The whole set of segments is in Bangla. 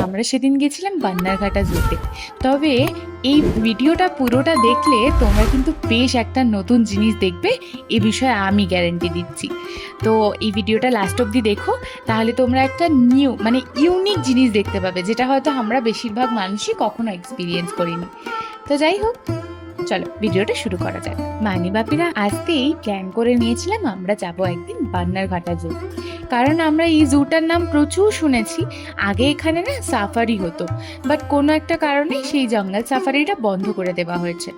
আমরা সেদিন গেছিলাম বান্নারঘাটা জুতে। তবে এই ভিডিওটা পুরোটা দেখলে তোমরা কিন্তু বেশ একটা নতুন জিনিস দেখবে, এ বিষয়ে আমি গ্যারান্টি দিচ্ছি। তো এই ভিডিওটা লাস্ট অবধি দেখো, তাহলে তোমরা একটা নিউ মানে ইউনিক জিনিস দেখতে পাবে, যেটা হয়তো আমরা বেশিরভাগ মানুষই কখনো এক্সপিরিয়েন্স করিনি। তো যাই হোক, চলো ভিডিওটা শুরু করা যাক। মানি বাপিরা আসতেই প্ল্যান করে নিয়েছিলাম আমরা যাব একদিন বান্নারঘাটা জু, কারণ আমরা এই জুটার নাম প্রচুর শুনেছি। আগে এখানে না সাফারি হতো, বাট কোনো একটা কারণে সেই জঙ্গল সাফারিটা বন্ধ করে দেওয়া হয়েছে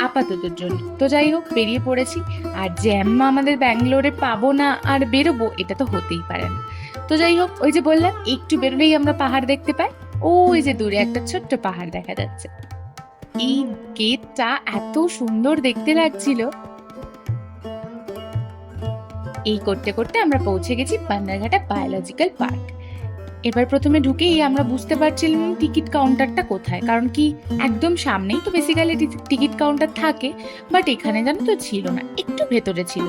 আপাততর জন্য। তো যাই হোক, বেরিয়ে পড়েছি। আর জ্যাম আমাদের ব্যাঙ্গালোরে পাবো না আর বেরোবো, এটা তো হতেই পারে না। তো যাই হোক, ওই যে বললাম একটু বেরোলেই আমরা পাহাড় দেখতে পাই। ওই যে দূরে একটা ছোট্ট পাহাড় দেখা যাচ্ছে। এই গেটটা এত সুন্দর দেখতে লাগছিল। এই করতে করতে আমরা পৌঁছে গেছি বান্নারঘাটা বায়োলজিক্যাল পার্ক। এবার প্রথমে ঢুকেই আমরা বুঝতে পারছিলাম টিকিট কাউন্টারটা কোথায়, কারণ কি একদম সামনেই তো বেসিক্যালি টিকিট কাউন্টার থাকে, বাট এখানে জানো তো ছিল না, একটু ভেতরে ছিল।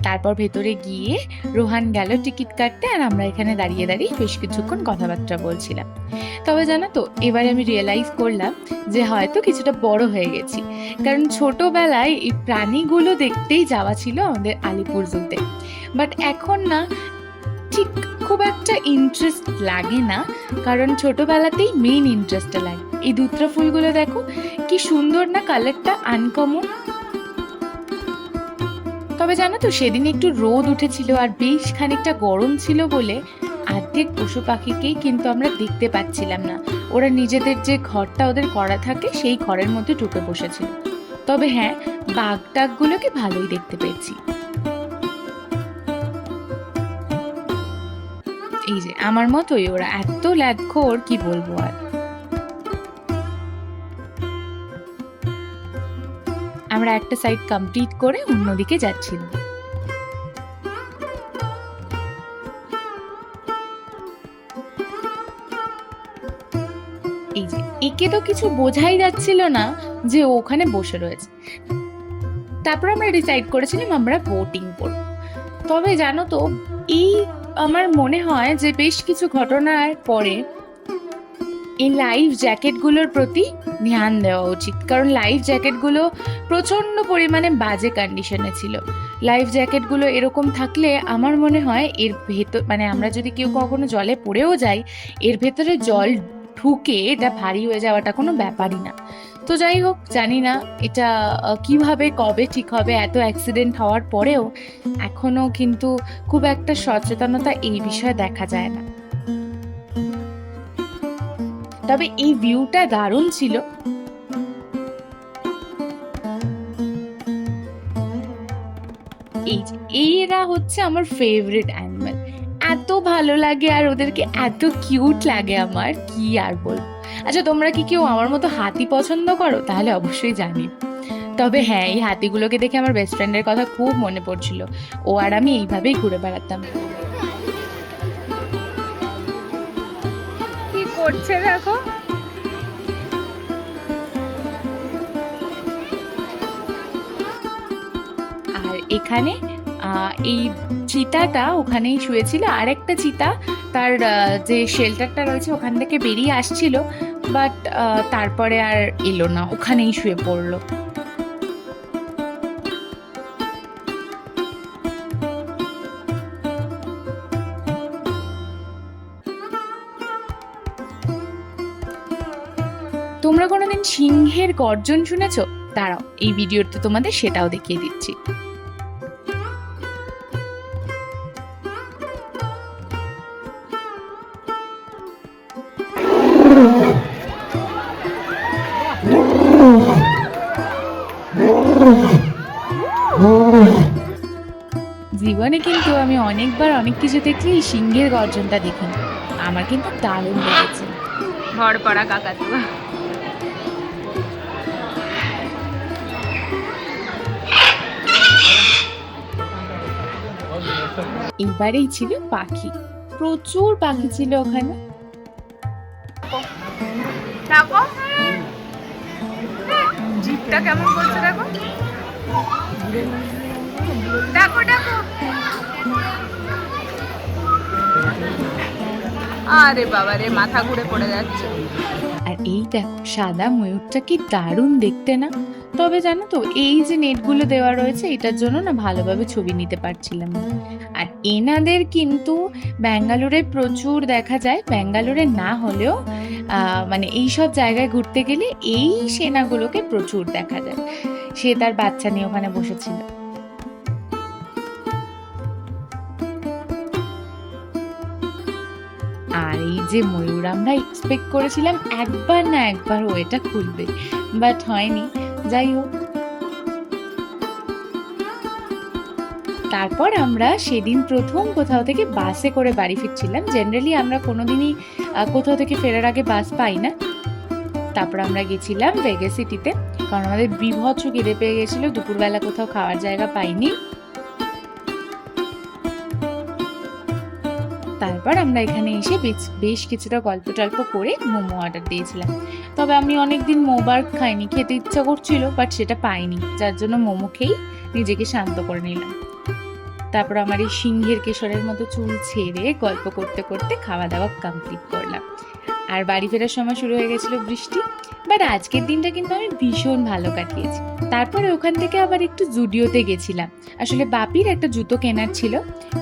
তারপর ভেতরে গিয়ে রোহান গেল টিকিট কাটতে, আর আমরা এখানে দাঁড়িয়ে দাঁড়িয়ে বেশ কিছুক্ষণ কথাবার্তা বলছিলাম। তবে জানো তো, এবারে আমি রিয়েলাইজ করলাম যে হয়তো কিছুটা বড় হয়ে গেছি, কারণ ছোটবেলায় এই প্রাণীগুলো দেখতেই যাওয়া ছিল আমাদের আলিপুর জুতে। বাট এখন না ঠিক খুব একটা ইন্টারেস্ট লাগে না, কারণ ছোটবেলাতেই মেইন ইন্টারেস্টটা লাগে। এই দুত্রা ফুলগুলো দেখো কি সুন্দর না, কালারটা আনকমন। তবে জানো তো, সেদিন একটু রোদ উঠেছিল আর বেশ খানিকটা গরম ছিল বলে অর্ধেক পশু পাখিকেই কিন্তু আমরা দেখতে পাচ্ছিলাম না। ওরা নিজেদের যে ঘরটা ওদের করা থাকে সেই ঘরের মধ্যে ঢুকে বসেছিল। তবে হ্যাঁ, বাঘ টাঘগুলোকে ভালোই দেখতে পেয়েছি। এই যে আমার মতোই ওরা এত ল্যাদখোর, কি বলবো আর। আমরা একটা সাইড কমপ্লিট করে অন্যদিকে যাচ্ছিলাম। এই যে একে তো কিছু বোঝাই যাচ্ছিল না যে ওখানে বসে রয়েছে। তারপর আমরা ডিসাইড করেছিলাম আমরা বোটিং করব। তবে জানো তো, এই আমার মনে হয় যে বেশ কিছু ঘটনার পরে এই লাইফ জ্যাকেটগুলোর প্রতি ধ্যান দেওয়া উচিত, কারণ লাইফ জ্যাকেটগুলো প্রচণ্ড পরিমাণে বাজে কন্ডিশনে ছিল। লাইফ জ্যাকেটগুলো এরকম থাকলে আমার মনে হয় এর ভেতর মানে আমরা যদি কেউ কখনো জলে পড়েও যাই, এর ভেতরে জল ঢুকে এটা ভারী হয়ে যাওয়াটা কোনো ব্যাপারই না। তো যাই হোক, জানি না এটা কিভাবে কবে ঠিক হবে। এত অ্যাক্সিডেন্ট হওয়ার পরেও এখনো কিন্তু খুব একটা সচেতনতা এই বিষয়ে দেখা যায় না। তবে এই ভিউটা দারুণ ছিল। এই যে এরা হচ্ছে আমার ফেভারিট অ্যানিমাল, এত ভালো লাগে আর ওদেরকে এত কিউট লাগে আমার, কি আর বলবো। আচ্ছা, তোমরা কি কেউ আমার মতো হাতি পছন্দ করো? তাহলে অবশ্যই জানি। তবে হ্যাঁ, এই হাতিগুলোকে দেখে আমার বেস্ট ফ্রেন্ডের কথা খুব মনে পড়ছিল। ও আর আমি এইভাবেই ঘুরে বেড়াতাম। কি করছে দেখো। আর এখানে এই চিতাটা ওখানেই শুয়েছিল, আর একটা চিতা তার যে শেল্টারটা রয়েছে ওখান থেকে বেরিয়ে আসছিল, বাট তারপরে আর এলো না, ওখানেই শুয়ে পড়লো। তোমরা কোনোদিন সিংহের গর্জন শুনেছো? দাঁড়াও, এই ভিডিওতে তোমাদের সেটাও দেখিয়ে দিচ্ছি। জীবনে কিন্তু আমি অনেকবার অনেক কিছু দেখলে এই সিংহের গর্জনটা দেখিনি, আমার কিন্তু দারুণ লেগেছে। ঘর করা কাকাতুয়া। এবারেই ছিল পাখি, প্রচুর পাখি ছিল ওখানে। দেখো জিপটা কেমন করছে, দেখো দেখো দেখো। আরে বাবা রে, মাথা ঘুরে পড়ে যাচ্ছে। আর এই দেখো সাদা ময়ূরটা কি দারুণ দেখতে না? তবে জানো তো এই যে নেটগুলো দেওয়া রয়েছে এটার জন্য না ভালোভাবে ছবি নিতে পারছিলাম না। আর এনাদের কিন্তু ব্যাঙ্গালোরে প্রচুর দেখা যায়, ব্যাঙ্গালোরে না হলেও মানে এই সব জায়গায় ঘুরতে গেলে এই সেনাগুলোকে প্রচুর দেখা যায়। সে তার বাচ্চা নিয়ে ওখানে বসেছিল। আর এই যে ময়ূর আমরা এক্সপেক্ট করেছিলাম একবার না একবার ও এটা খুলবে, বাট হয়নি। যাই হোক, তারপর আমরা সেদিন প্রথম কোথাও থেকে বাসে করে বাড়ি ফিরছিলাম। জেনারেলি আমরা কোনোদিনই কোথাও থেকে ফেরার আগে বাস পাই না। তারপর আমরা গেছিলাম ভেগাস সিটিতে, কারণ আমাদের বীভৎস খিদে পেয়ে গেছিল, দুপুরবেলা কোথাও খাওয়ার জায়গা পাইনি। তারপর আমরা এখানে এসে বেশ কিছুটা গল্প টল্প করে মোমো অর্ডার দিয়েছিলাম। তবে আমি অনেকদিন মোবার খাইনি, খেতে ইচ্ছা করছিল বাট সেটা পাইনি, যার জন্য মোমো খেয়েই নিজেকে শান্ত করে নিলাম। তারপর আমার এই সিংহের কেশরের মতো চুল ছেড়ে গল্প করতে করতে খাওয়া দাওয়া কমপ্লিট করলাম। আর বাড়ি ফেরার সময় শুরু হয়ে গেছিল বৃষ্টি, বাট আজকের দিনটা কিন্তু আমি ভীষণ ভালো কাটিয়েছি। তারপরে ওখান থেকে আবার একটু জুডিওতে গেছিলাম, আসলে বাপির একটা জুতো কেনার ছিল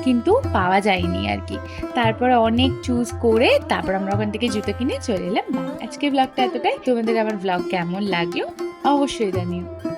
কিন্তু পাওয়া যায়নি আর কি। তারপরে অনেক চুজ করে তারপর আমরা ওখান থেকে জুতো কিনে চলে এলাম বাড়ি। আজকের ব্লগটা এতটাই। তোমাদের আমার ব্লগ কেমন লাগলো অবশ্যই জানিও।